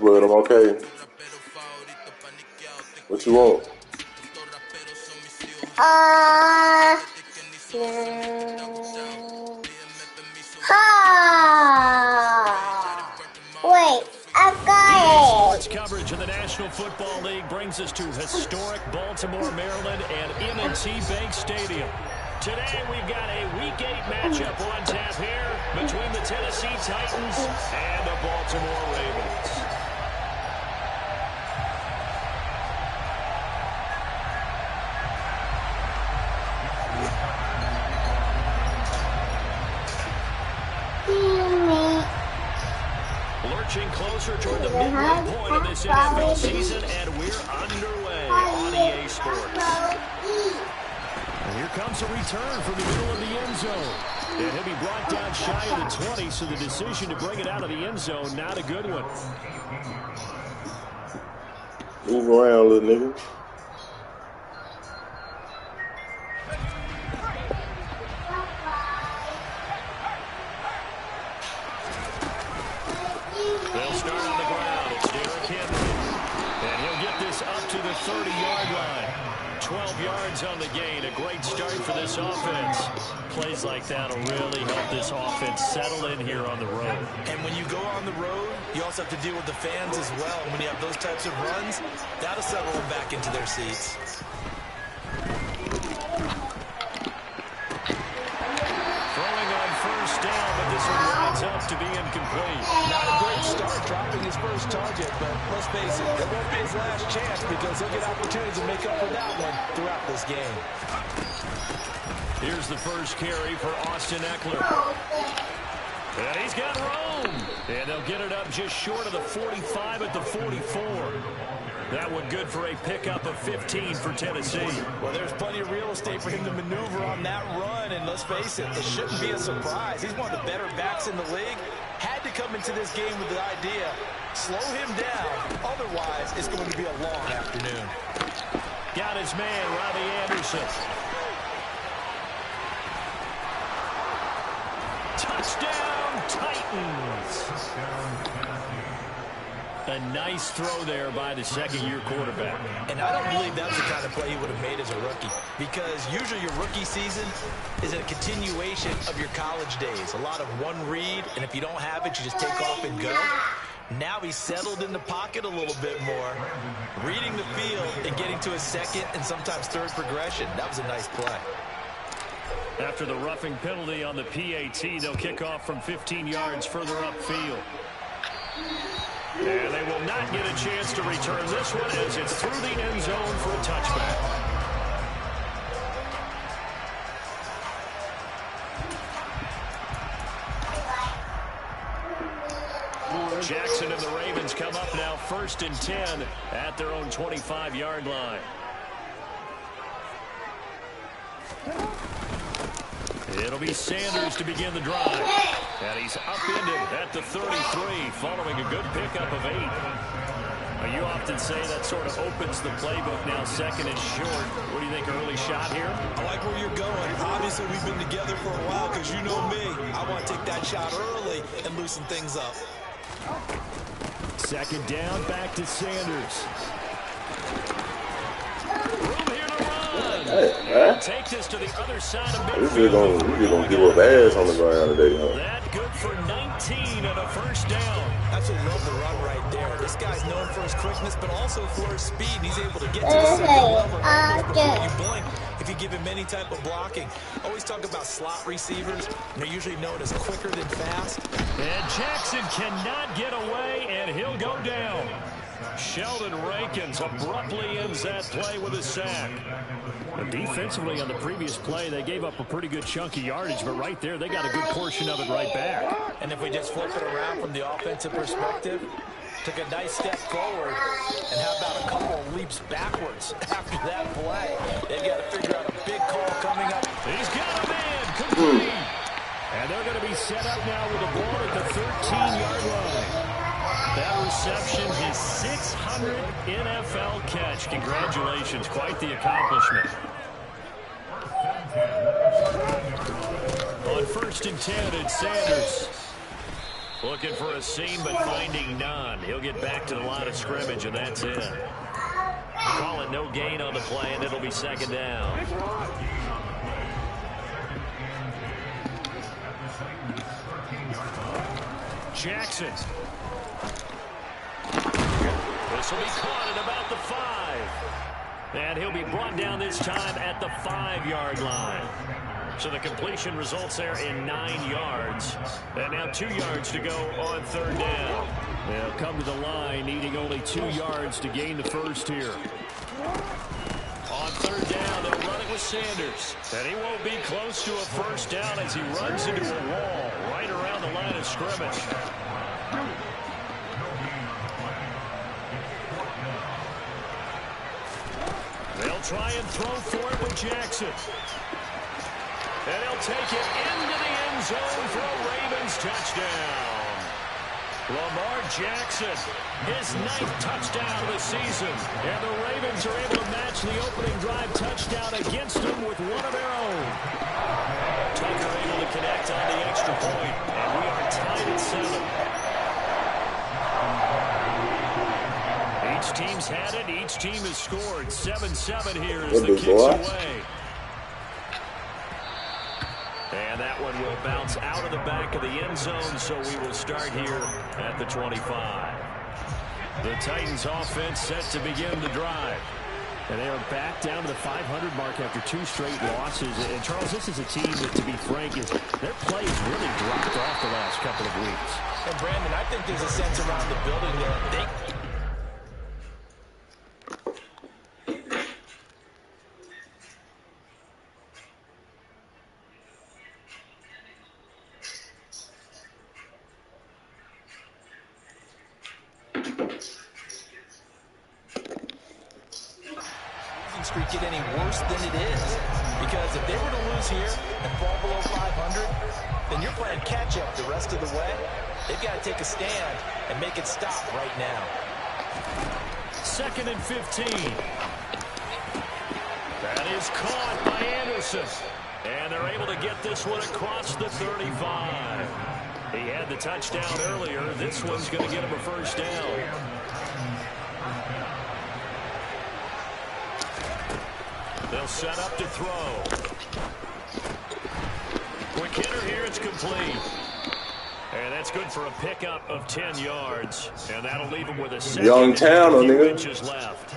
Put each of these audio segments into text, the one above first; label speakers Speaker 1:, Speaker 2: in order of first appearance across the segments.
Speaker 1: but I'm okay. What you want?
Speaker 2: Wait, I got
Speaker 3: EA
Speaker 2: it.
Speaker 3: Sports coverage of the National Football League brings us to historic Baltimore, Maryland, and M&T Bank Stadium. Today, we've got a Week 8 matchup on tap here between the Tennessee Titans and the Baltimore Ravens. Lurching closer toward the midway point of this NFL season, and we're underway on EA Sports. And here comes a return from the middle of the end zone. And he'll be brought down shy of the 20, so the decision to bring it out of the end zone, not a good one.
Speaker 1: Move around, little nigga.
Speaker 3: They'll start on the ground. It's Derrick Henry. And he'll get this up to the 30-yard line. 12 yards on the gain. A great start for this offense. Plays like that will really help this offense settle in here on the road.
Speaker 4: And when you go on the road, you also have to deal with the fans as well. When you have those types of runs, that'll settle them back into their seats.
Speaker 3: Throwing on first down, but this one winds up to be incomplete.
Speaker 4: Not a great start dropping his first target, but let's face it, it won't be his last chance because he'll get opportunities to make up for that one throughout this game.
Speaker 3: Here's the first carry for Austin Ekeler. And he's got room. And they'll get it up just short of the 45 at the 44. That one good for a pickup of 15 for Tennessee.
Speaker 4: Well, there's plenty of real estate for him to maneuver on that run, and let's face it, it shouldn't be a surprise. He's one of the better backs in the league. Had to come into this game with the idea, slow him down, otherwise it's going to be a long afternoon.
Speaker 3: Got his man, Robbie Anderson. Touchdown, Titans. A nice throw there by the second-year quarterback.
Speaker 4: And I don't believe that's the kind of play he would have made as a rookie, because usually your rookie season is a continuation of your college days. A lot of one read, and if you don't have it, you just take off and go. Now he's settled in the pocket a little bit more, reading the field and getting to a second and sometimes third progression. That was a nice play.
Speaker 3: After the roughing penalty on the PAT, they'll kick off from 15 yards further upfield. And they will not get a chance to return this one as it's through the end zone for a touchback. Jackson and the Ravens come up now 1st and 10 at their own 25-yard line. It'll be Sanders to begin the drive. And he's upended at the 33 following a good pickup of 8. Now, you often say that sort of opens the playbook now, 2nd and short. What do you think, early shot here?
Speaker 4: I like where you're going. Obviously, we've been together for a while because you know me. I want to take that shot early and loosen things up.
Speaker 3: 2nd down, back to Sanders. Room here to run.
Speaker 1: Hey,
Speaker 3: Take this to the other side of midfield.
Speaker 1: This is gonna give up ass on the ground today, huh?
Speaker 3: That good for 19 and a first down.
Speaker 4: That's what love the run right there. This guy's known for his quickness, but also for his speed. And he's able to get to the second level almost before you blink if you give him any type of blocking. Always talk about slot receivers, and they're usually known as quicker than fast.
Speaker 3: And Jackson cannot get away, and he'll go down. Sheldon Rankins abruptly ends that play with a sack. And defensively on the previous play, they gave up a pretty good chunk of yardage, but right there, they got a good portion of it right back.
Speaker 4: And if we just flip it around from the offensive perspective, took a nice step forward, and how about a couple of leaps backwards after that play? They've got to figure out a big call coming up.
Speaker 3: He's got a man, complete. And they're going to be set up now with the ball at the 13-yard line. That reception, his 600th NFL catch. Congratulations, quite the accomplishment. On 1st and 10, it's Sanders. Looking for a seam, but finding none. He'll get back to the line of scrimmage, and that's it. Call it no gain on the play, and it'll be second down. Jackson. This will be caught at about the 5. And he'll be brought down this time at the 5-yard line. So the completion results there in 9 yards. And now 2 yards to go on third down. They'll come to the line needing only 2 yards to gain the first here. On third down, they'll run it with Sanders. And he won't be close to a first down as he runs into a wall right around the line of scrimmage. They'll try and throw for it with Jackson. And he'll take it into the end zone for a Ravens touchdown. Lamar Jackson, his 9th touchdown of the season. And the Ravens are able to match the opening drive touchdown against them with one of their own. Tucker able to connect on the extra point, and we are tied at 7. Each team's had it. Each team has scored. 7-7 here as the kick's away. And that one will bounce out of the back of the end zone, so we will start here at the 25. The Titans offense set to begin the drive. And they are back down to the 500 mark after 2 straight losses. And, Charles, this is a team that, to be frank, their play has really dropped off the last couple of weeks.
Speaker 4: And, Brandon, I think there's a sense around the building there. Streak get any worse than it is, because if they were to lose here and fall below 500, then you're playing catch up the rest of the way. They've got to take a stand and make it stop right now.
Speaker 3: 2nd and 15. That is caught by Anderson, and they're able to get this one across the 35. He had the touchdown earlier. This one's going to get him a first down. They'll set up to throw. Quick hitter here, it's complete. And that's good for a pickup of 10 yards. And that'll leave him with a second
Speaker 1: Young town,
Speaker 3: and a few
Speaker 1: nigga.
Speaker 3: inches left.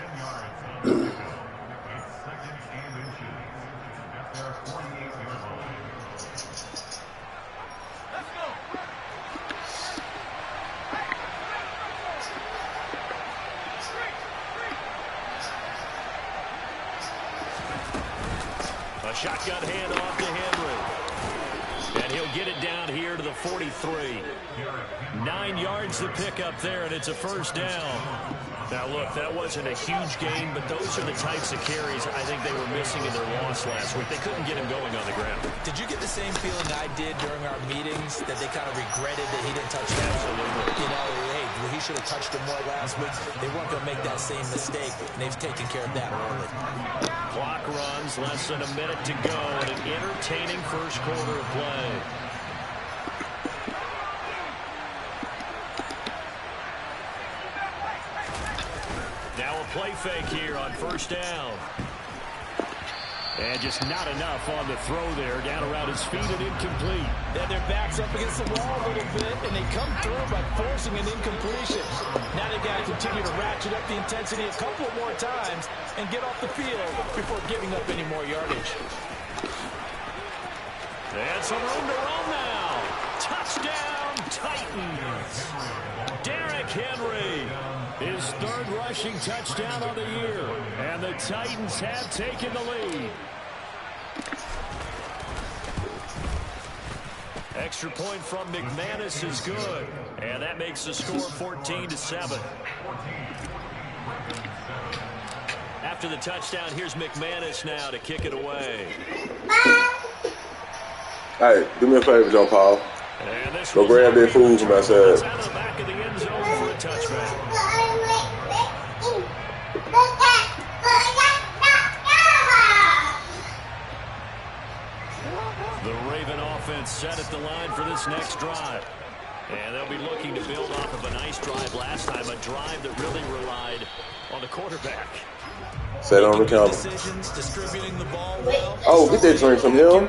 Speaker 3: A shotgun handoff to Henry. And he'll get it down here to the 43. 9 yards to pick up there, and it's a first down. Now, look, that wasn't a huge gain, but those are the types of carries I think they were missing in their loss last week. They couldn't get him going on the ground.
Speaker 4: Did you get the same feeling I did during our meetings, that they kind of regretted that he didn't touch the ball?
Speaker 3: Absolutely.
Speaker 4: You know, hey, he should have touched him more last week. They weren't going to make that same mistake, and they've taken care of that early.
Speaker 3: Clock runs, less than a minute to go, and an entertaining first quarter of play. Now a play fake here on first down. And just not enough on the throw there. Down around his feet and incomplete.
Speaker 4: Then their backs up against the wall a little bit, and they come through by forcing an incompletion. Now they've got to continue to ratchet up the intensity a couple more times and get off the field before giving up any more yardage.
Speaker 3: And some room to run now. Touchdown, Titans. Derrick Henry. His 3rd rushing touchdown of the year. And the Titans have taken the lead. Extra point from McManus is good. And that makes the score 14-7. After the touchdown, here's McManus now to kick it away.
Speaker 1: Hey, do me a favor, John Paul. Go grab that food from outside.
Speaker 3: Out of the back of the end zone for a touchback. The Raven offense set at the line for this next drive. And they'll be looking to build off of a nice drive last time, a drive that really relied on the quarterback.
Speaker 1: Set on the counter.
Speaker 4: Distributing the ball well.
Speaker 1: Oh, get that drink from him.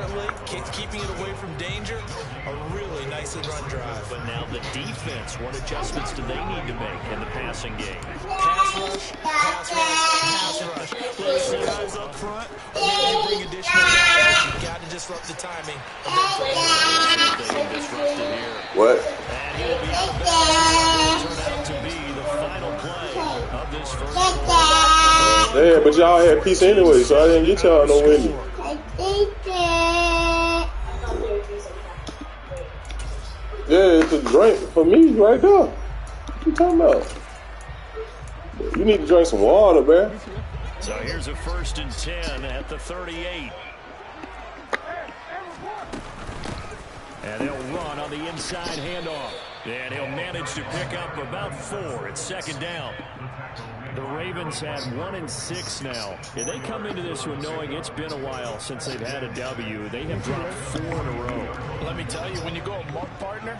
Speaker 4: Keeping it away from danger. A really nicely run drive.
Speaker 3: But now the defense, what adjustments do they need to make in the passing game?
Speaker 4: Pass rush, pass rush, pass rush. Let's see guys up front. Or maybe bring additional guys. You've got to disrupt the timing.
Speaker 3: They disrupted here.
Speaker 1: What?
Speaker 3: And he'll be out of bounds. Turn out to be the final play of this first quarter.
Speaker 1: Yeah, but y'all had peace anyway, so I didn't get y'all no winning. Yeah, it's a drink for me right there. What you talking about? You need to drink some water, man.
Speaker 3: So here's a 1st and 10 at the 38. And they'll run on the inside handoff. And he'll manage to pick up about 4. It's 2nd down. The Ravens had 1 and 6 now. Yeah, they come into this one knowing it's been a while since they've had a W. They have dropped 4 in a row.
Speaker 4: Let me tell you, when you go a month partner,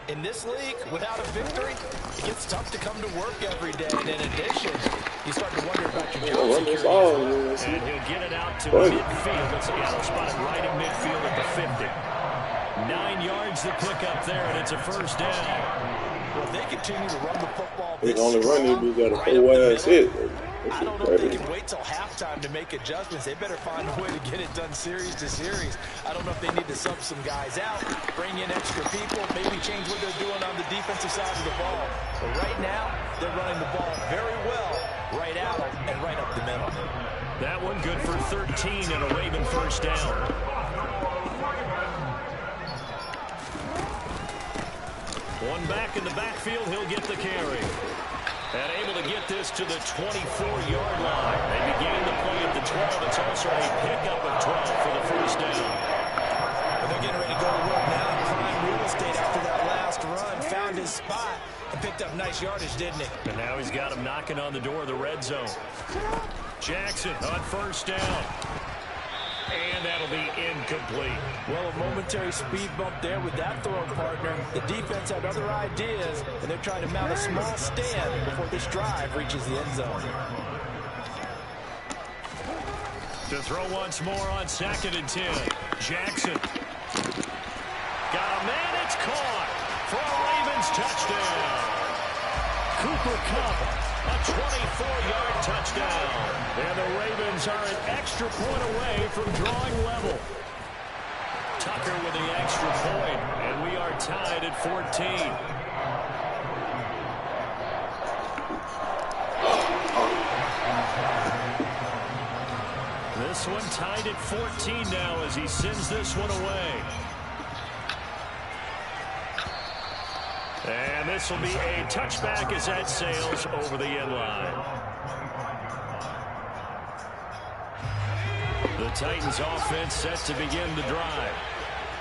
Speaker 4: in this league, without a victory, it gets tough to come to work every day. And in addition, you start to wonder about your job security.
Speaker 3: And he'll get it out to midfield. Let's see, Seattle spotted right in midfield at the 50. 9 yards to pick up there, and it's a 1st down.
Speaker 4: Well, they continue to run the football.
Speaker 1: They only run it, we got a 4-ass hit.
Speaker 4: I don't know if they can wait till halftime to make adjustments. They better find a way to get it done series to series. I don't know if they need to sub some guys out, bring in extra people, maybe change what they're doing on the defensive side of the ball. But right now, they're running the ball very well, right out and right up the middle.
Speaker 3: That one good for 13 and a Raven 1st down. One back in the backfield, he'll get the carry. And able to get this to the 24-yard line. They began the play at the 12. It's also a pickup of 12 for the 1st down.
Speaker 4: And they're getting ready to go to work now in prime real estate after that last run. Found his spot and picked up nice yardage, didn't he?
Speaker 3: And now he's got him knocking on the door of the red zone. Jackson on 1st down. And that'll be incomplete.
Speaker 4: Well, a momentary speed bump there with that throw, partner. The defense had other ideas, and they're trying to mount a small stand before this drive reaches the end zone.
Speaker 3: To throw once more on 2nd and 10. Jackson. Got a man, it's caught for a Ravens touchdown. Cooper Kupp, a 24-yard touchdown. And the Ravens are an extra point away from drawing level. Tucker with the extra point, and we are tied at 14. This one tied at 14 now as he sends this one away. And this will be a touchback as that sails over the end line. The Titans offense set to begin the drive.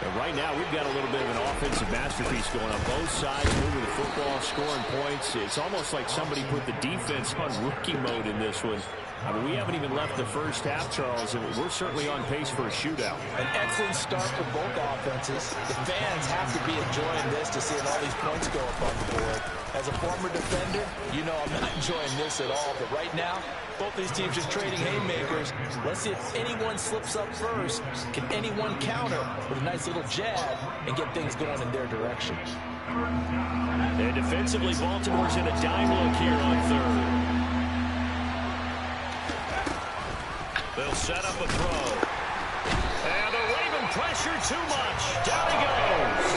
Speaker 3: And right now we've got a little bit of an offensive masterpiece going on both sides, moving the football, scoring points. It's almost like somebody put the defense on rookie mode in this one. I mean, we haven't even left the first half, Charles, and we're certainly on pace for a shootout.
Speaker 4: An excellent start for both offenses. The fans have to be enjoying this to see all these points go up on the board. As a former defender, you know I'm not enjoying this at all. But right now, both these teams just trading haymakers. Let's see if anyone slips up first. Can anyone counter with a nice little jab and get things going in their direction?
Speaker 3: And defensively, Baltimore's in a dime look here on 3rd. They'll set up a throw. And the Raven pressure too much. Down he goes.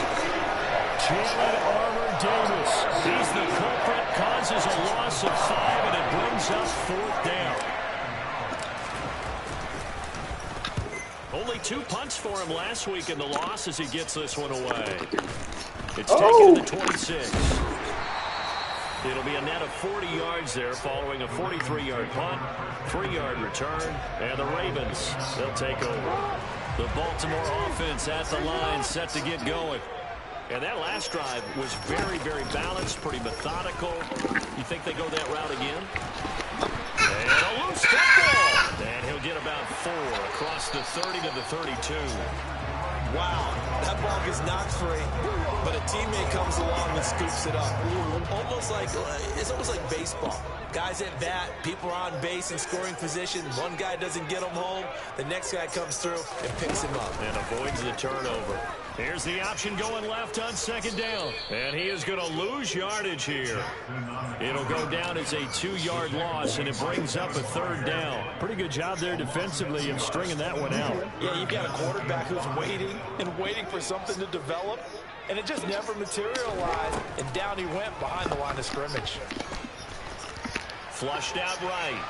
Speaker 3: Jalen Armour-Davis. He's the culprit. Causes a loss of 5, and it brings up 4th down. Only 2 punts for him last week in the loss as he gets this one away. It's taken to the 26. It'll be a net of 40 yards there following a 43-yard punt, 3-yard return, and the Ravens, they'll take over. The Baltimore offense at the line set to get going. And that last drive was very, very balanced, pretty methodical. You think they go that route again? And a loose football. And he'll get about 4 across the 30 to the 32.
Speaker 4: Wow, that ball gets knocked free, but a teammate comes along and scoops it up. It's almost like baseball. Guys at bat, people are on base in scoring position. One guy doesn't get them home. The next guy comes through and picks him up.
Speaker 3: And avoids the turnover. Here's the option going left on second down. And he is going to lose yardage here. It'll go down as a 2-yard loss, and it brings up a third down. Pretty good job there defensively of stringing that one out.
Speaker 4: Yeah, you've got a quarterback who's waiting and waiting for something to develop, and it just never materialized, and down he went behind the line of scrimmage.
Speaker 3: Flushed out right.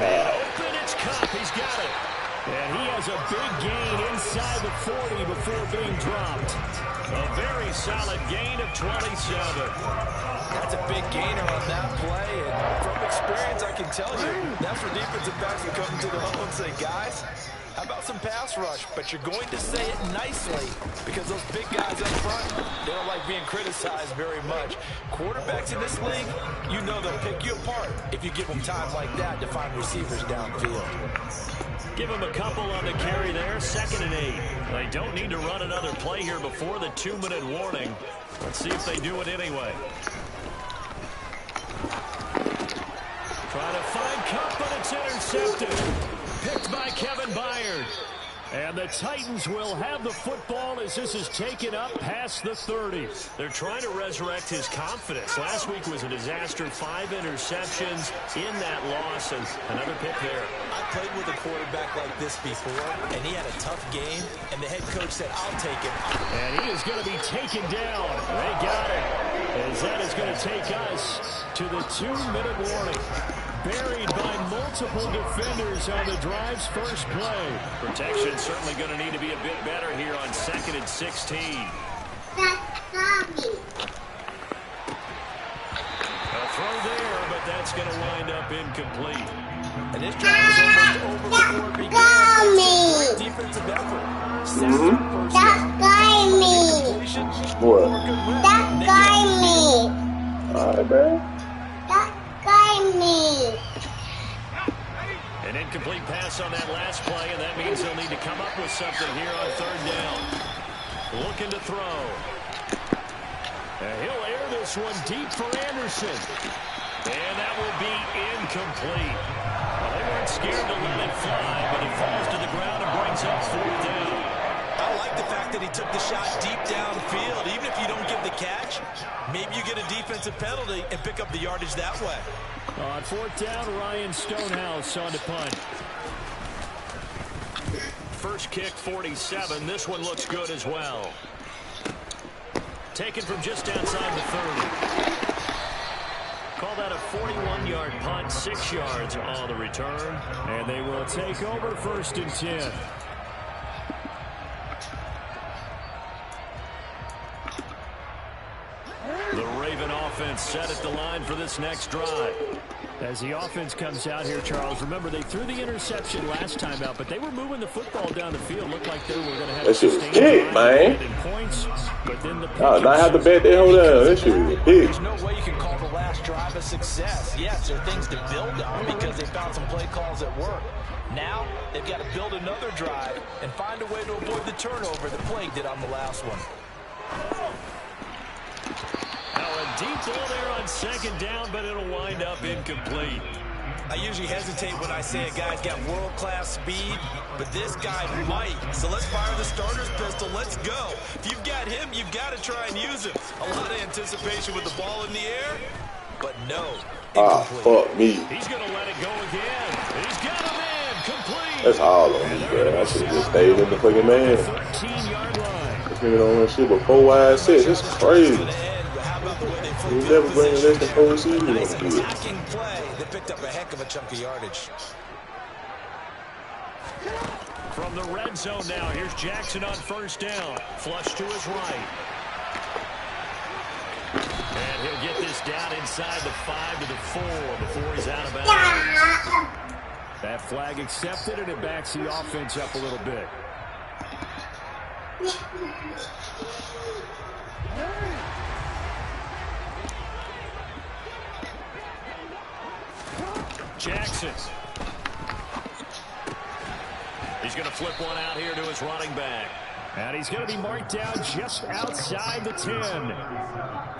Speaker 3: And open, it's Kupp. He's got it. And he has a big gain inside the 40 before being dropped. A very solid gain of 27.
Speaker 4: That's a big gainer on that play, and from experience, I can tell you, that's where defensive backs will come to the huddle and say, guys, how about some pass rush? But you're going to say it nicely because those big guys up front, they don't like being criticized very much. Quarterbacks in this league, you know they'll pick you apart if you give them time like that to find receivers downfield.
Speaker 3: Give him a couple on the carry there, 2nd and 8. They don't need to run another play here before the 2-minute warning. Let's see if they do it anyway. Trying to find Kupp, but it's intercepted. Picked by Kevin Byard. And the Titans will have the football as this is taken up past the 30. They're trying to resurrect his confidence. Last week was a disaster. 5 interceptions in that loss, and another pick there.
Speaker 4: I played with a quarterback like this before, and he had a tough game, and the head coach said, I'll take him.
Speaker 3: And he is going to be taken down. They got it. As that is going to take us to the 2-minute warning. Buried by multiple defenders on the drive's first play. Protection certainly going to need to be a bit better here on 2nd and 16. A throw there, but that's going to wind up incomplete.
Speaker 4: And this drive is almost over before it began. Great defensive effort. First down.
Speaker 1: What? All right, man.
Speaker 3: An incomplete pass on that last play, and that means they'll need to come up with something here on 3rd down. Looking to throw. And he'll air this one deep for Anderson. And that will be incomplete. Well, they weren't scared to let it fly, but it falls to the ground and brings up 4th down.
Speaker 4: I like the fact that he took the shot deep downfield. Even if you don't get the catch, maybe you get a defensive penalty and pick up the yardage that way.
Speaker 3: On 4th down, Ryan Stonehouse on to punt. First kick, 47. This one looks good as well. Taken from just outside the 30. Call that a 41-yard punt, 6 yards on the return. And they will take over 1st and 10. The Raven offense set at the line for this next drive. As the offense comes out here, Charles, remember they threw the interception last time out, but they were moving the football down the field. Looked like they were going to have
Speaker 1: a sustained drive
Speaker 3: in points, but then the
Speaker 1: not have to bet they hold on. That shit was big.
Speaker 4: There's no way you can call the last drive a success. Yes, there are things to build on because they found some play calls that work. Now they've got to build another drive and find a way to avoid the turnover that plagued it on the last one.
Speaker 3: Now a deep ball there on 2nd down, but it'll wind up incomplete.
Speaker 4: I usually hesitate when I say a guy's got world-class speed, but this guy might. So let's fire the starter's pistol. Let's go. If you've got him, you've got to try and use him. A lot of anticipation with the ball in the air, but no.
Speaker 1: Fuck me.
Speaker 3: He's going to let it go again. He's got him in. Complete.
Speaker 1: That's all on me, bro. I should have just stayed in the fucking man.
Speaker 3: 13-yard line.
Speaker 1: This nigga don't run shit but 4 wide sets. It's crazy. You never bring less than 4 receivers on the field.
Speaker 4: Attacking play that picked up a heck of a chunk of yardage.
Speaker 3: From the red zone now, here's Jackson on 1st down. Flush to his right. And he'll get this down inside the 5 to the 4 before he's out of bounds. That flag accepted, and it backs the offense up a little bit. Jackson. He's He's going to flip one out here to his running back. And he's going to be marked down just outside the 10.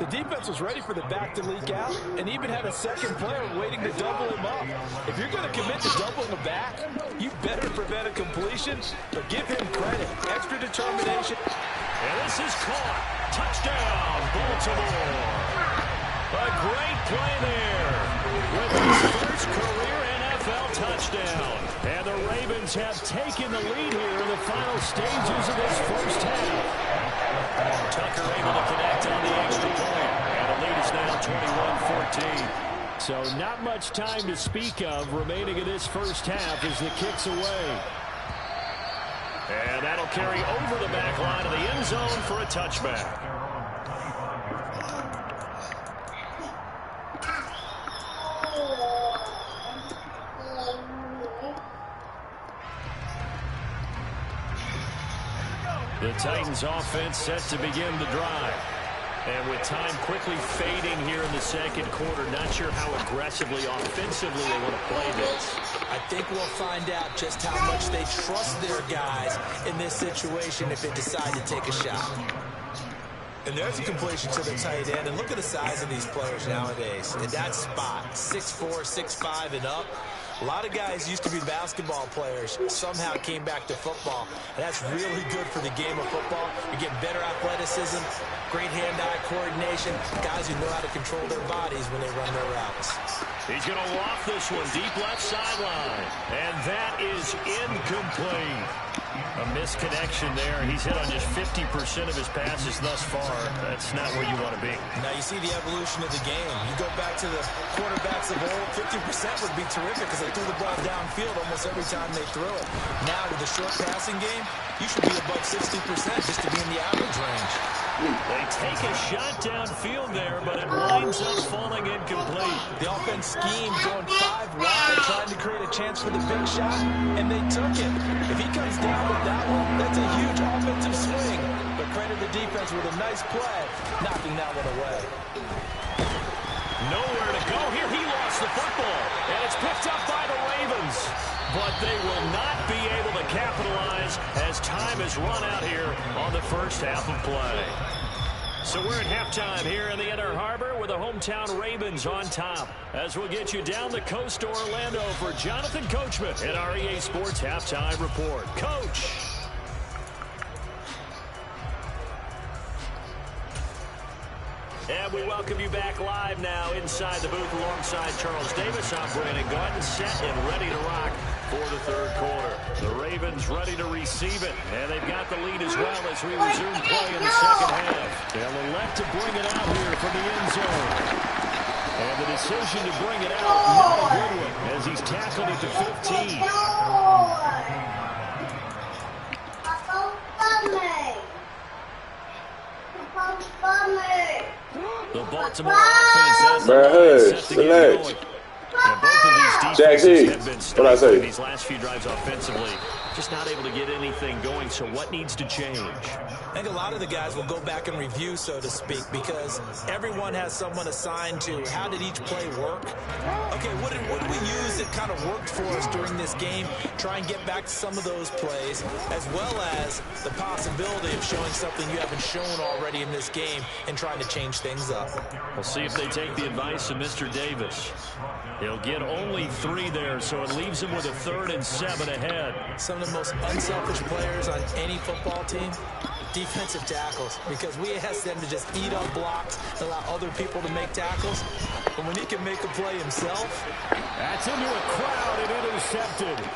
Speaker 4: The defense was ready for the back to leak out and even had a second player waiting to double him up. If you're going to commit to doubling the back, you better prevent a completion, but give him credit. Extra determination.
Speaker 3: And this is caught. Touchdown, Baltimore. A great play there with his first career NFL touchdown. And the Ravens have taken the lead here in the final stages of this first half. Tucker able to connect on the extra point. And the lead is now 21-14. So not much time to speak of remaining in this first half as the kick's away. And that'll carry over the back line of the end zone for a touchback. The Titans offense set to begin the drive. And with time quickly fading here in the second quarter, not sure how aggressively, offensively they want to play this.
Speaker 4: I think we'll find out just how much they trust their guys in this situation if they decide to take a shot. And there's a completion to the tight end. And look at the size of these players nowadays. In that spot, 6'4", 6'5", and up. A lot of guys used to be basketball players, somehow came back to football. And that's really good for the game of football. You get better athleticism, great hand-eye coordination, guys who know how to control their bodies when they run their routes.
Speaker 3: He's going to waft this one deep left sideline. And that is incomplete. A misconnection there. He's hit on just 50% of his passes thus far. That's not where you want to be.
Speaker 4: Now you see the evolution of the game. You go back to the quarterbacks of old, 50% would be terrific because they threw the ball downfield almost every time they throw it. Now with the short passing game, you should be above 60% just to be in the average range.
Speaker 3: They take a shot downfield there, but it winds up falling incomplete.
Speaker 4: The offense schemed going 5 wide, trying to create a chance for the big shot, and they took it. If he comes down with that one, that's a huge offensive swing. But credit the defense with a nice play, knocking that one away.
Speaker 3: Nowhere to go here. He lost the football, and it's picked up by the Ravens. But they will not be able to capitalize as time has run out here on the first half of play. So we're at halftime here in the Inner Harbor with the hometown Ravens on top. As we'll get you down the coast to Orlando for Jonathan Coachman at our EA Sports Halftime Report. Coach. And we welcome you back live now inside the booth alongside Charles Davis. I'm Brandon Gaudin, set and ready to rock for the third quarter. The Ravens ready to receive it, and they've got the lead as well as we resume play in the second half. They'll elect to bring it out here from the end zone. And the decision to bring it out, not a good one, as he's tackled at the 15. The Baltimore offense has set to get going. And both of these defenses have been struggling these last few drives offensively. Just not able to get anything going, so what needs to change?
Speaker 4: I think a lot of the guys will go back and review, so to speak, because everyone has someone assigned to how did each play work. Okay, what did we use that kind of worked for us during this game? Try and get back to some of those plays, as well as the possibility of showing something you haven't shown already in this game and trying to change things up.
Speaker 3: We'll see if they take the advice of Mr. Davis. He'll get only 3 there, so it leaves him with a 3rd and 7 ahead.
Speaker 4: Some of the most unselfish players on any football team, defensive tackles, because we ask them to just eat up blocks and allow other people to make tackles. But when he can make a play himself.
Speaker 3: That's into a crowd and intercepted.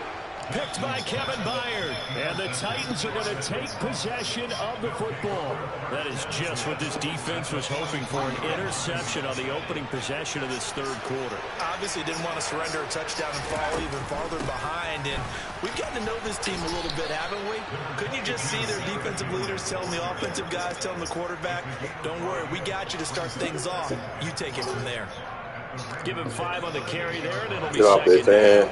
Speaker 3: Picked by Kevin Byard. And the Titans are going to take possession of the football. That is just what this defense was hoping for, an interception on the opening possession of this third quarter.
Speaker 4: Obviously didn't want to surrender a touchdown and fall even farther behind. And we've gotten to know this team a little bit, haven't we? Couldn't you just see their defensive leaders telling the offensive guys, telling the quarterback, don't worry, we got you to start things off. You take it from there.
Speaker 3: Give him 5 on the carry there, and it'll be second down.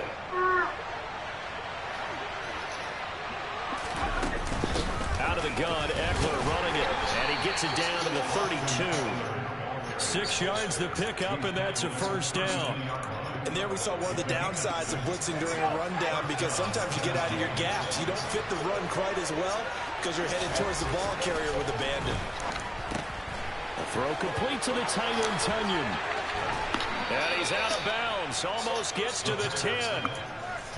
Speaker 3: Out of the gun, Eckler running it, and he gets it down to the 32. 6 yards the pickup, and that's a first down.
Speaker 4: And there we saw one of the downsides of blitzing during a rundown, because sometimes you get out of your gaps. You don't fit the run quite as well because you're headed towards the ball carrier with abandon.
Speaker 3: Throw complete to the tight end, Tonyan. And he's out of bounds. Almost gets to the 10.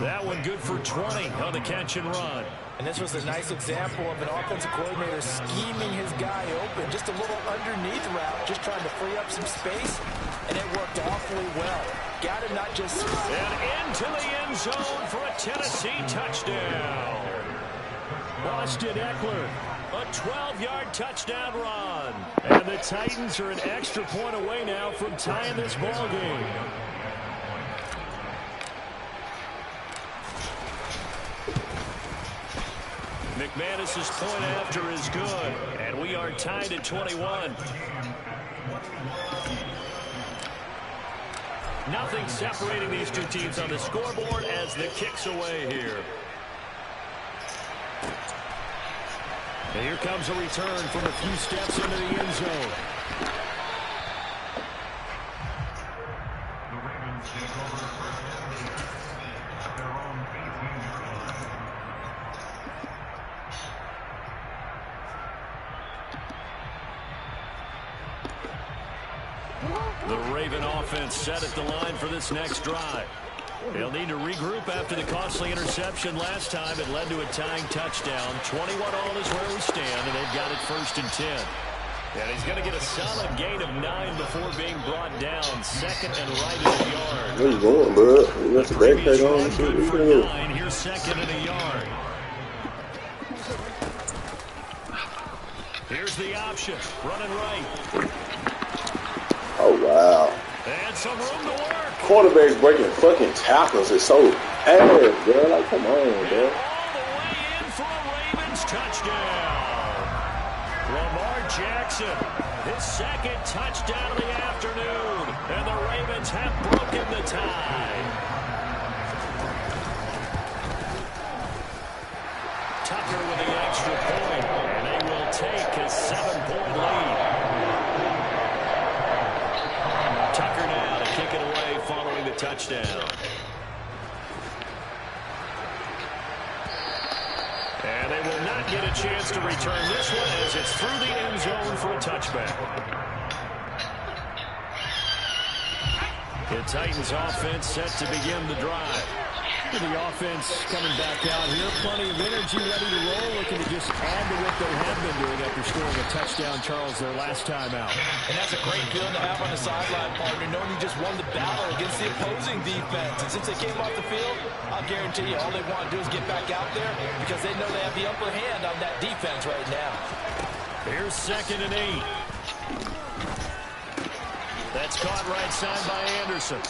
Speaker 3: That one good for 20 on the catch and run.
Speaker 4: And this was a nice example of an offensive coordinator scheming his guy open. Just a little underneath route, just trying to free up some space, and it worked awfully well. Got him not just...
Speaker 3: And into the end zone for a Tennessee touchdown. Austin Eckler, a 12-yard touchdown run. And the Titans are an extra point away now from tying this ball game. McManus's point after is good, and we are tied at 21. Nothing separating these two teams on the scoreboard as the kick's away here. And here comes a return from a few steps into the end zone.
Speaker 2: The Ravens take over first and 8 at their own 18-yard line.
Speaker 3: The Raven offense set at the line for this next drive. They'll need to regroup after the costly interception last time. It led to a tying touchdown. 21 all is where we stand, and they've got it 1st and 10. And he's going to get a solid gain of 9 before being brought down. 2nd and right in the yard.
Speaker 1: Where you going, bro? You got the backpack on?
Speaker 3: Good for 9. Here's 2nd and a yard. Here's the option. Running right.
Speaker 1: Oh, wow.
Speaker 3: And some room to work.
Speaker 1: Quarterbacks breaking fucking tackles is so ass, bro. Like, come on, bro.
Speaker 3: All the way in for a Ravens touchdown. Lamar Jackson, his 2nd touchdown of the afternoon. And the Ravens have broken the tie. Tucker with the extra point. And they will take a 7-point lead. Tucker now to kick it away following the touchdown. And they will not get a chance to return this one as it's through the end zone for a touchback. The Titans offense set to begin the drive. The offense coming back out here. Plenty of energy, ready to roll, looking to just add to what they have been doing after scoring a touchdown, Charles, their last time out.
Speaker 4: And that's a great feeling to have on the sideline, partner, knowing you just won the battle against the opposing defense. And since they came off the field, I'll guarantee you all they want to do is get back out there because they know they have the upper hand on that defense right now.
Speaker 3: Here's 2nd and 8. That's caught right side by Anderson.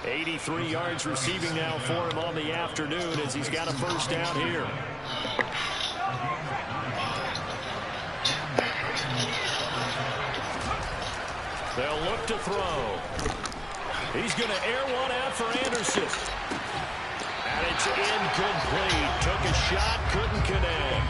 Speaker 3: 83 yards receiving now for him on the afternoon as he's got a 1st down here. They'll look to throw. He's going to air one out for Anderson. And it's incomplete. Took a shot, couldn't connect.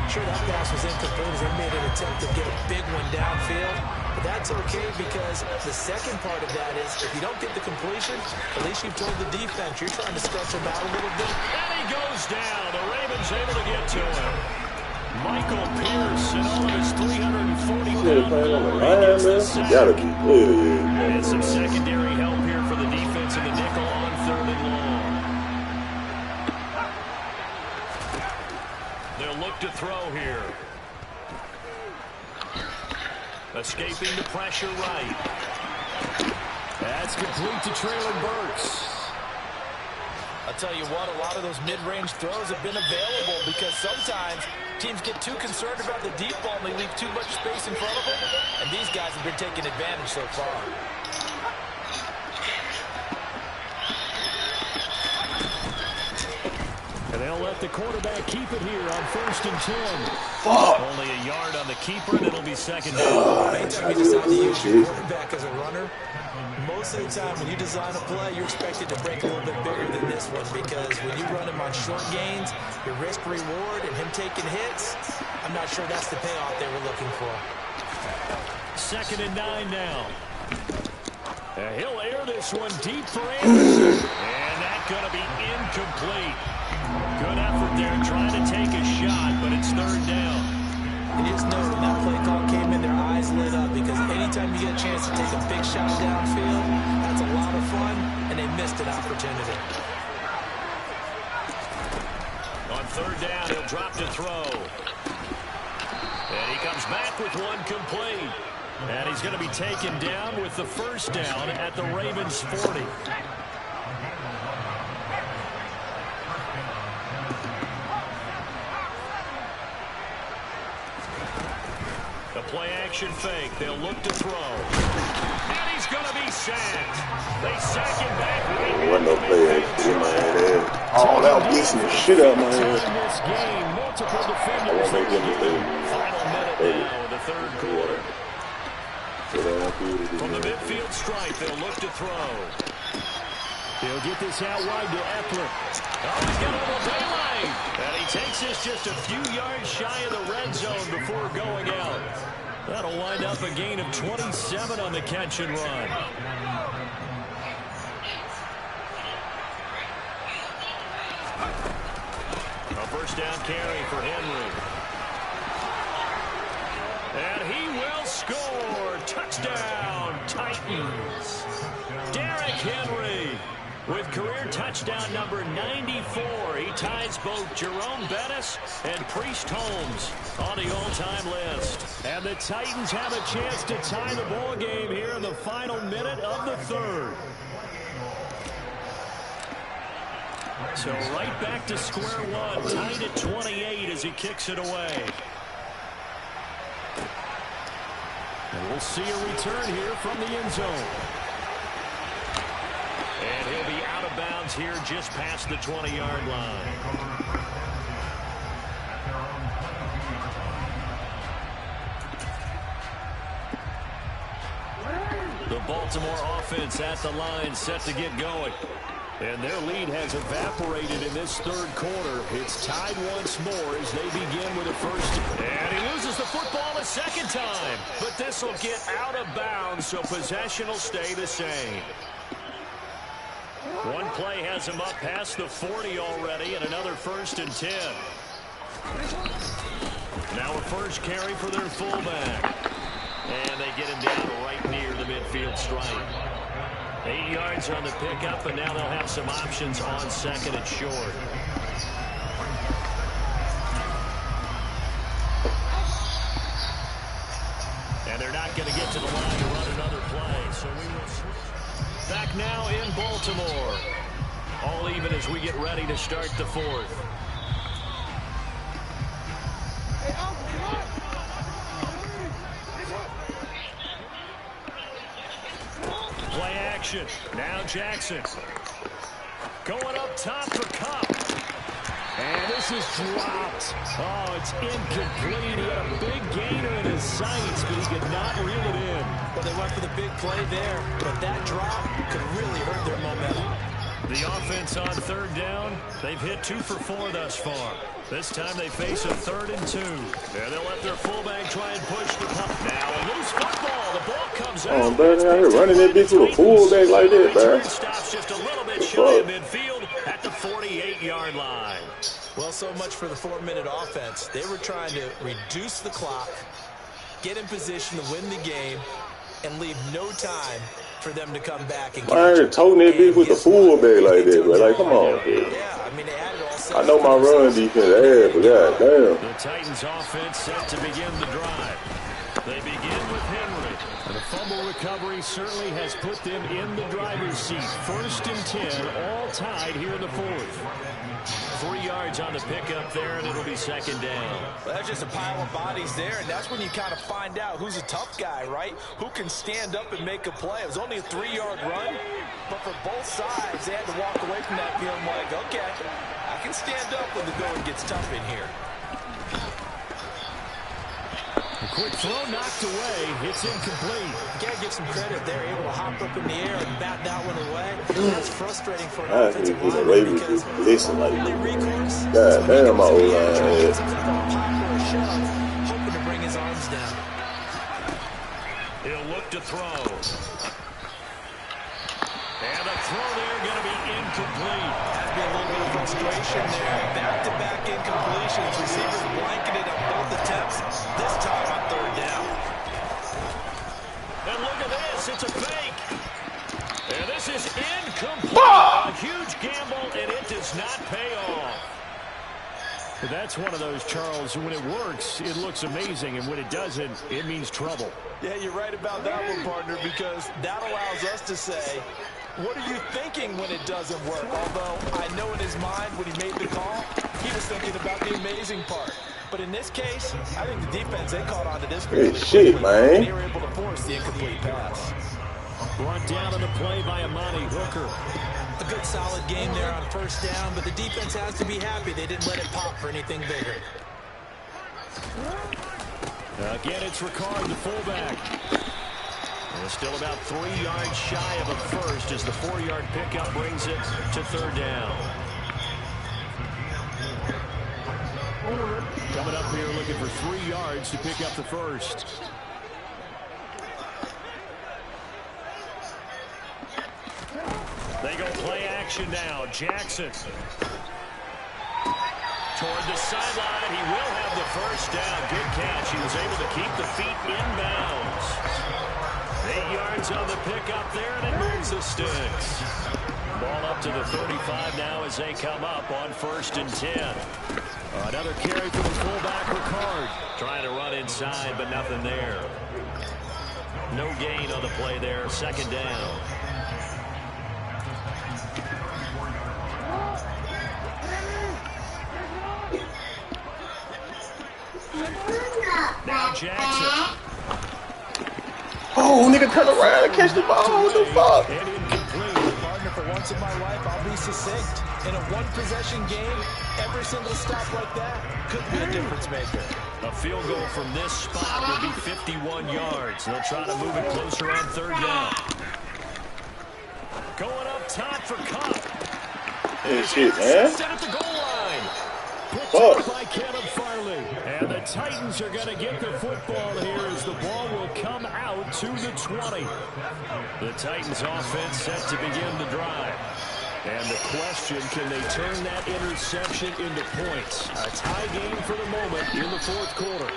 Speaker 4: Sure, that pass was incomplete as they made an attempt to get a big one downfield. But that's okay because the second part of that is if you don't get the completion, at least you've told the defense you're trying to stretch them out a little bit.
Speaker 3: And he goes down. The Ravens able to get to him. Michael Pierce and all of his 340-pound
Speaker 1: You gotta be good.
Speaker 3: and some secondary help here for the defense in the nickel on 3rd and long. They'll look to throw here. Escaping the pressure right. That's complete to Traylon Burks.
Speaker 4: I'll tell you what, a lot of those mid-range throws have been available because sometimes teams get too concerned about the deep ball and they leave too much space in front of them, and these guys have been taking advantage so far.
Speaker 3: And they'll let the quarterback keep it here on 1st and 10.
Speaker 1: Fuck.
Speaker 3: Only a yard on the keeper, and it'll be 2nd down.
Speaker 4: Anytime you decide to use your quarterback as a runner, most of the time when you design a play, you're expected to break a little bit bigger than this one because when you run him on short gains, your risk-reward and him taking hits, I'm not sure that's the payoff they were looking for.
Speaker 3: 2nd and 9 now. He'll air this one deep for Anderson. And that's going to be incomplete. Good effort there trying to take a shot, but it's third down.
Speaker 4: You just know when that play call came in, their eyes lit up because anytime you get a chance to take a big shot downfield, that's a lot of fun, and they missed an opportunity.
Speaker 3: On third down, he'll drop to throw. And he comes back with one complete. And he's going to be taken down with the first down at the Ravens' 40. The play-action fake. They'll look to throw. And he's going to be sacked. They sack him back.
Speaker 1: There wasn't no play-action in my head. Oh, that was beating the shit out of my head.
Speaker 3: This game, multiple
Speaker 1: I won't make
Speaker 3: defenders.
Speaker 1: any mistake.
Speaker 3: Final minute now in the third quarter. From the midfield stripe, they'll look to throw. He'll get this out wide to Eckler. Oh, he's got a little daylight. And he takes this just a few yards shy of the red zone before going out. That'll wind up a gain of 27 on the catch and run. A first down carry for Henry. And he will score. Touchdown, Titans. Derrick Henry with career touchdown number 94. He ties both Jerome Bettis and Priest Holmes on the all-time list. And the Titans have a chance to tie the ball game here in the final minute of the third. So right back to square one, tied at 28 as he kicks it away. And we'll see a return here from the end zone. And he'll be out of bounds here just past the 20-yard line. The Baltimore offense at the line set to get going. And their lead has evaporated in this third quarter. It's tied once more as they begin with a first. And he loses the football a second time. But this will get out of bounds, so possession will stay the same. One play has him up past the 40 already, and another 1st and 10. Now a first carry for their fullback. And they get him down right near the midfield stripe. 8 yards on the pickup, and now they'll have some options on second and short. And they're not going to get to the line to run another play, so we will switch. Back now in Baltimore. All even as we get ready to start the fourth. Play action. Now Jackson. Going up top for Kupp. And this is dropped. Oh, it's incomplete. He had a big gainer in his sights, but he could not reel it in.
Speaker 4: Well, they went for the big play there, but that drop could really hurt their momentum.
Speaker 3: The offense on third down, they've hit 2 for 4 thus far. This time they face a 3rd and 2. And they'll let their fullback try and push the puck. Now a loose football. The ball comes out.
Speaker 1: Oh, man, out here running that bitch with a fullback like that, man.
Speaker 3: Stops just a little bit shy of midfield at the 48-yard line.
Speaker 4: Well, so much for the 4-minute offense. They were trying to reduce the clock, get in position to win the game, and leave no time for them to come back and
Speaker 1: I ain't toting that bitch with a fullback like that, but like, come on, dude.
Speaker 4: Yeah, I mean, they had it all set.
Speaker 1: I know my run defense ass, but goddamn.
Speaker 3: The Titans offense set to begin the drive. They begin with Henry. And the fumble recovery certainly has put them in the driver's seat. 1st and 10, all tied here in the fourth. 3 yards on the pickup there, and it'll be 2nd down.
Speaker 4: Well, that's just a pile of bodies there, and that's when you kind of find out who's a tough guy, right? Who can stand up and make a play. It was only a 3-yard run, but for both sides, they had to walk away from that feeling like, okay, I can stand up when the going gets tough in here.
Speaker 3: A quick throw knocked away. It's incomplete.
Speaker 4: You gotta give some credit. They're able to hop up in the air and bat that one away. That's frustrating for an
Speaker 1: I
Speaker 4: offensive
Speaker 1: think the
Speaker 4: lineman
Speaker 1: Ravens
Speaker 4: because
Speaker 1: just listen like
Speaker 4: only
Speaker 1: that.
Speaker 4: recourse.
Speaker 1: God damn, my old line
Speaker 4: He's
Speaker 1: head.
Speaker 4: a pop or a shove, hoping to bring his arms down.
Speaker 3: He'll look to throw. And the throw there going to be incomplete.
Speaker 4: Has been a little bit of frustration there. Back-to-back incompletions. Receivers blanketed on both attempts. This time on third down.
Speaker 3: And look at this. It's a fake. And this is incomplete. A huge gamble, and it does not pay off. That's one of those, Charles, when it works, it looks amazing, and when it doesn't, it means trouble.
Speaker 4: Yeah, you're right about that one, partner, because that allows us to say, what are you thinking when it doesn't work? Although I know in his mind when he made the call, he was thinking about the amazing part. But in this case, I think the defense, they caught on to this.
Speaker 1: Good shit, man.
Speaker 4: They were able to force the incomplete pass.
Speaker 3: Brought down on the play by Amani Hooker.
Speaker 4: A good solid game there on first down, but the defense has to be happy they didn't let it pop for anything bigger.
Speaker 3: Again, it's Ricard, the fullback. And still about 3 yards shy of a first as the 4-yard pickup brings it to third down. Coming up here looking for 3 yards to pick up the first. They go play action now. Jackson. Toward the sideline. He will have the first down. Good catch. He was able to keep the feet inbounds. 8 yards on the pickup there, and it moves the sticks. Ball up to the 35 now as they come up on 1st and 10. Another carry for the fullback, Ricard. Trying to run inside, but nothing there. No gain on the play there. 2nd down. Now Jackson.
Speaker 1: Oh, nigga, turn around and catch the ball. What the fuck?
Speaker 3: And incomplete.
Speaker 4: Partner, for once in my life, I'll be succinct. In a one-possession game, every single stop like that could be a difference maker.
Speaker 3: A field goal from this spot would be 51 yards. They'll try to move it closer on 3rd down. Going up top for Cup.
Speaker 1: Hey, shit, man.
Speaker 3: Set at the goal line. Picked
Speaker 1: Fuck.
Speaker 3: up by Kevin Farley. And the Titans are going to get the football here as the ball will come out to the 20. The Titans offense set to begin the drive. And the question, can they turn that interception into points? A tie game for the moment in the 4th quarter.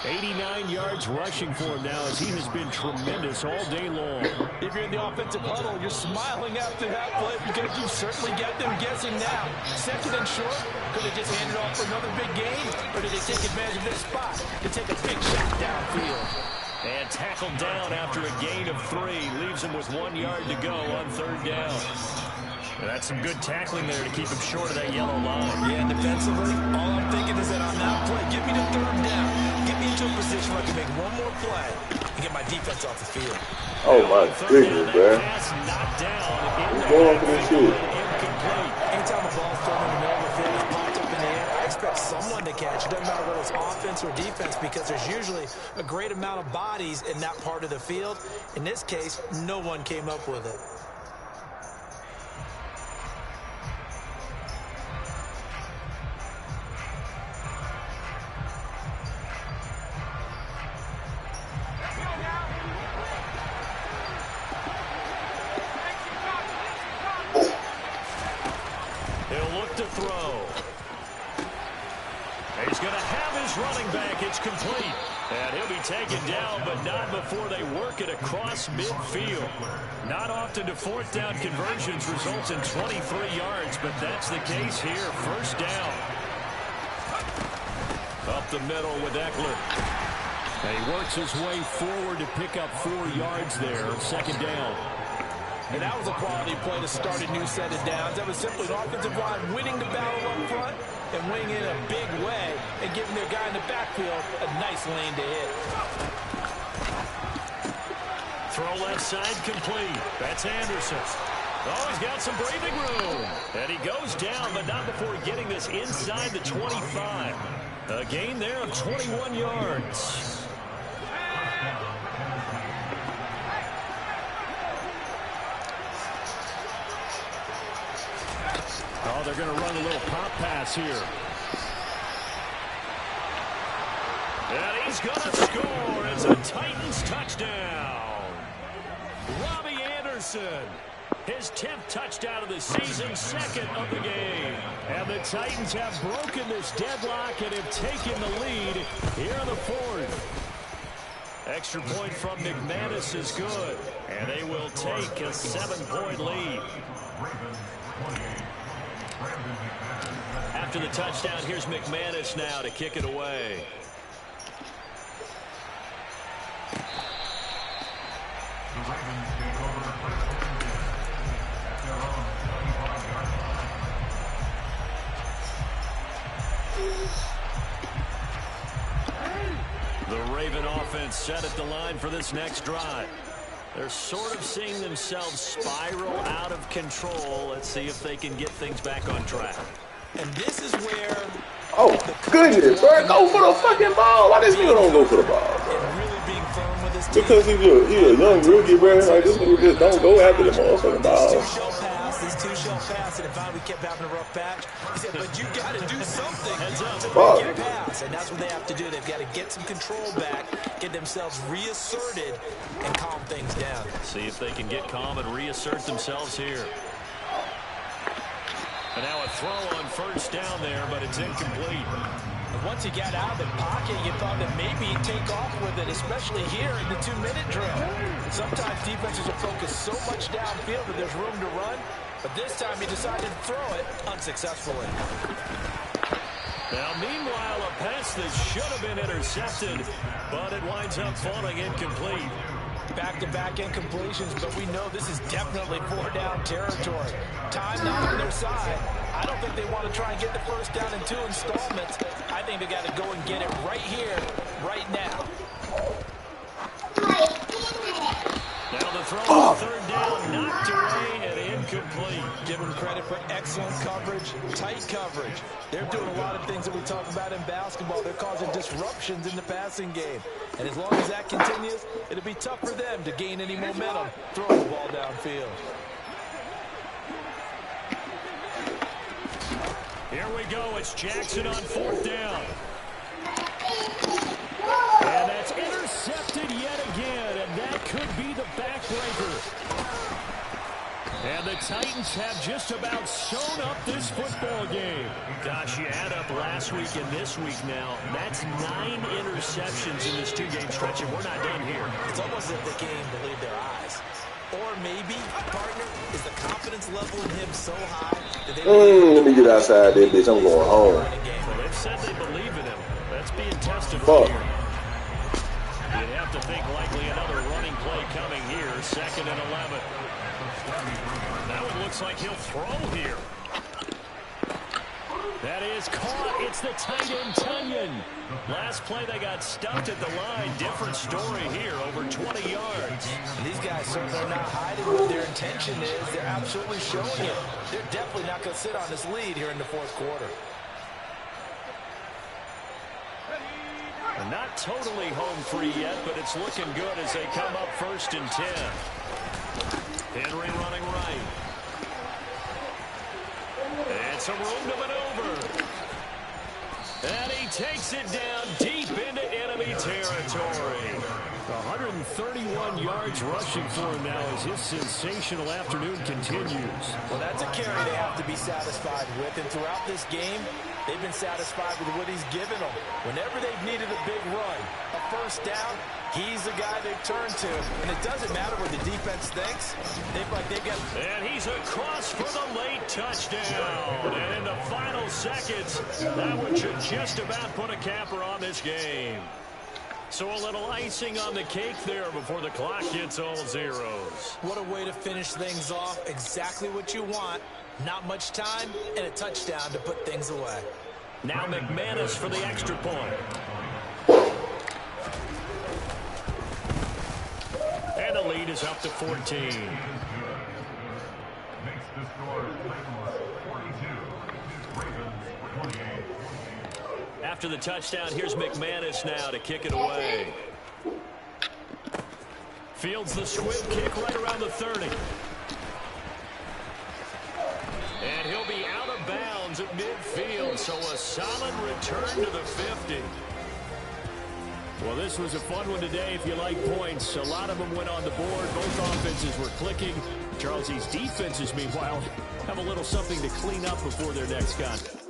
Speaker 3: 89 yards rushing for him now as he has been tremendous all day long.
Speaker 4: If you're in the offensive huddle, you're smiling after that play because you certainly got them guessing now. 2nd and short, could they just hand it off for another big gain? Or did they take advantage of this spot to take a big shot downfield?
Speaker 3: And tackled down after a gain of 3. Leaves him with 1 yard to go on 3rd down. That's some good tackling there to keep him short of that yellow line.
Speaker 4: Yeah, and defensively, all I'm thinking is that on that play, get me to 3rd down. Get me into a position where I can make one more play and get my defense off the field.
Speaker 1: Oh, my goodness, man.
Speaker 3: Pass knocked down.
Speaker 1: What's going on with this shit?
Speaker 3: Incomplete.
Speaker 4: Anytime a ball's thrown in the middle of the field, it's popped up in the air, I expect someone to catch it. Doesn't matter whether it's offense or defense because there's usually a great amount of bodies in that part of the field. In this case, no one came up with it.
Speaker 3: He'll look to throw. He's going to have his running back. It's complete. And he'll be taken down, but not before they work it across midfield. Not often do 4th down conversions results in 23 yards, but that's the case here. 1st down. Up the middle with Eckler. And he works his way forward to pick up 4 yards there. 2nd down.
Speaker 4: And that was a quality play to start a new set of downs. That was simply an offensive line winning the battle up front and winning in a big way and giving their guy in the backfield a nice lane to hit.
Speaker 3: Throw left side complete. That's Anderson. Oh, he's got some breathing room. And he goes down, but not before getting this inside the 25. A gain there of 21 yards. Oh, they're going to run a little pop pass here. And he's going to score. It's a Titans touchdown. Robbie Anderson. His 10th touchdown of the season, second of the game. And the Titans have broken this deadlock and have taken the lead here in the fourth. Extra point from McManus is good. And they will take a 7-point lead. After the touchdown, here's McManus now to kick it away.
Speaker 2: The Ravens take over the first at their own 25-yard line.
Speaker 3: The Raven offense set at the line for this next drive. They're sort of seeing themselves spiral out of control. Let's see if they can get things back on track.
Speaker 4: And this is where...
Speaker 1: Oh, goodness, bro. Go for the fucking ball. Why this nigga don't go for the ball?
Speaker 4: And really being firm with his team.
Speaker 1: Because he's a young rookie, bro. Like, this nigga just don't go after the motherfucking ball.
Speaker 4: These two shell pass, and finally kept having a rough patch. He said, but you got to do something to make it pass. And that's what they have to do. They've got to get some control back, get themselves reasserted, and calm things down.
Speaker 3: See if they can get calm and reassert themselves here. And now a throw on first down there, but it's incomplete.
Speaker 4: And once he got out of the pocket, you thought that maybe he'd take off with it, especially here in the 2-minute drill. Sometimes defenses will focus so much downfield that there's room to run, but this time he decided to throw it unsuccessfully.
Speaker 3: Now, meanwhile, a pass that should have been intercepted, but it winds up falling incomplete.
Speaker 4: Back-to-back incompletions, but we know this is definitely 4-down territory. Time not on their side. I don't think they want to try and get the first down in 2 installments. I think they got to go and get it right here, right now.
Speaker 3: Now the throw on third down, knocked away and incomplete.
Speaker 4: Give them credit for excellent coverage, tight coverage. They're doing a lot of things that we talk about in basketball. They're causing disruptions in the passing game. And as long as that continues, it'll be tough for them to gain any momentum throwing the ball downfield.
Speaker 3: Here we go. It's Jackson on fourth down. And that's intercepted yet again, and that could be the backbreaker. And the Titans have just about sewn up this football game. Gosh, you add up last week and this week now. That's 9 interceptions in this 2-game stretch, and we're not done here.
Speaker 4: It's almost as if the game believed their eyes. Or maybe, partner, is the confidence level in him so high that they...
Speaker 1: Let me get outside there, bitch. I'm going home.
Speaker 3: Well, they've said they believe in him. That's being tested right here. You'd have to think likely another running play coming here. 2nd and 11. Now it looks like he'll throw here. That is caught. It's the tight end, Tunyon. Last play, they got stuffed at the line. Different story here, over 20 yards.
Speaker 4: And these guys certainly are not hiding what their intention is. They're absolutely showing it. They're definitely not going to sit on this lead here in the 4th quarter.
Speaker 3: And not totally home free yet, but it's looking good as they come up 1st and 10. Henry running right. And some room to maneuver. And he takes it down deep into enemy territory. 131 yards rushing for him now as his sensational afternoon continues.
Speaker 4: Well, that's a carry they have to be satisfied with. And throughout this game, they've been satisfied with what he's given them. Whenever they've needed a big run, a first down, he's the guy they've turned to. And it doesn't matter what the defense thinks. They've got...
Speaker 3: And he's across for the late touchdown. And in the final seconds, that one should just about put a capper on this game. So a little icing on the cake there before the clock hits all zeros.
Speaker 4: What a way to finish things off. Exactly what you want. Not much time and a touchdown to put things away.
Speaker 3: Now McManus for the extra point. And the lead is up to 14.
Speaker 2: Makes the score Titans 42, Ravens 28.
Speaker 3: After the touchdown, here's McManus now to kick it away. Fields the swift kick right around the 30. And he'll be out of bounds at midfield, so a solid return to the 50. Well, this was a fun one today if you like points. A lot of them went on the board. Both offenses were clicking. Charles, these defenses, meanwhile, have a little something to clean up before their next contest.